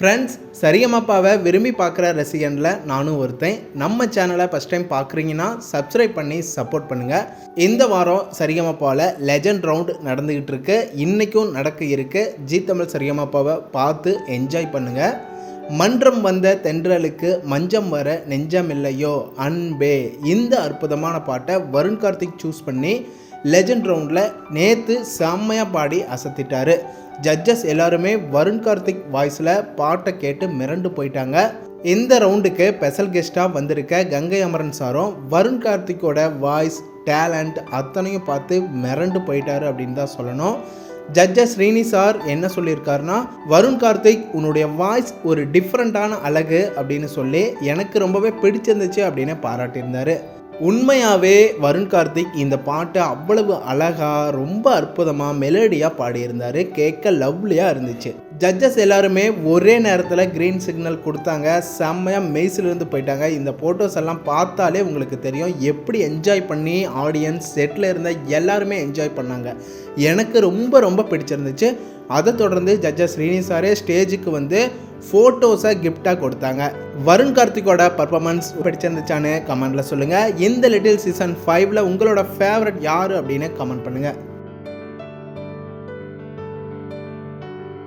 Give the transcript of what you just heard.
Friends, சரிகமபாவை விரும்பி பார்க்குற ரசிகனில் நானும் ஒருத்தன். நம்ம சேனலை ஃபஸ்ட் டைம் பார்க்குறீங்கன்னா சப்ஸ்கிரைப் பண்ணி சப்போர்ட் பண்ணுங்கள். இந்த வாரம் சரிகமபாவில் லெஜண்ட் ரவுண்ட் நடந்துக்கிட்டு இருக்கு. இன்றைக்கும் நடக்க இருக்கு. ஜீ தமிழ் சரிகமபாவை பார்த்து என்ஜாய் பண்ணுங்கள். மன்றம் வந்த தென்றலுக்கு மஞ்சம் வர நெஞ்சம் இல்லையோ அன்பே, இந்த அற்புதமான பாட்டை வருண் கார்த்திக் சூஸ் பண்ணி லெஜண்ட் ரவுண்டில் நேற்று செம்மையாக பாடி அசத்திட்டாரு. ஜட்ஜஸ் எல்லாருமே வருண் கார்த்திக் வாய்ஸில் பாட்டை கேட்டு மிரண்டு போயிட்டாங்க. இந்த ரவுண்டுக்கு ஸ்பெஷல் கெஸ்ட்டாக வந்திருக்க கங்கை அமரன் சாரும் வருண் கார்த்திக்கோட வாய்ஸ் டேலண்ட் அத்தனையும் பார்த்து மிரண்டு போயிட்டாரு அப்படின்னு தான் சொல்லணும். ஜட்ஜஸ் ஸ்ரீனி சார் என்ன சொல்லியிருக்காருன்னா, வருண் கார்த்திக் உன்னுடைய வாய்ஸ் ஒரு டிஃப்ரெண்ட்டான அழகு அப்படின்னு சொல்லி எனக்கு ரொம்பவே பிடிச்சிருந்துச்சு அப்படின்னு பாராட்டியிருந்தார். உண்மையாகவே வருண் கார்த்திக் இந்த பாட்டை அவ்வளவு அழகாக ரொம்ப அற்புதமாக மெலடியாக பாடியிருந்தார். கேட்க லவ்லியாக இருந்துச்சு. ஜட்ஜஸ் எல்லாருமே ஒரே நேரத்தில் க்ரீன் சிக்னல் கொடுத்தாங்க. செம்மையாக மெய்சிலிருந்து போயிட்டாங்க. இந்த ஃபோட்டோஸ் எல்லாம் பார்த்தாலே உங்களுக்கு தெரியும் எப்படி என்ஜாய் பண்ணி ஆடியன்ஸ் செட்டில் இருந்த எல்லாருமே என்ஜாய் பண்ணாங்க. எனக்கு ரொம்ப பிடிச்சிருந்துச்சு. அதை தொடர்ந்து ஜட்ஜஸ் ஸ்ரீனி சாரே ஸ்டேஜுக்கு வந்து ஃபோட்டோஸை கிஃப்டாக கொடுத்தாங்க. வருண் கார்த்திக்கோட பர்ஃபார்மன்ஸ் பிடிச்சிருந்துச்சான்னு கமெண்ட்டில் சொல்லுங்கள். இந்த லிட்டில் சீசன் 5ல் உங்களோட ஃபேவரட் யார் அப்படின்னு கமெண்ட் பண்ணுங்கள்.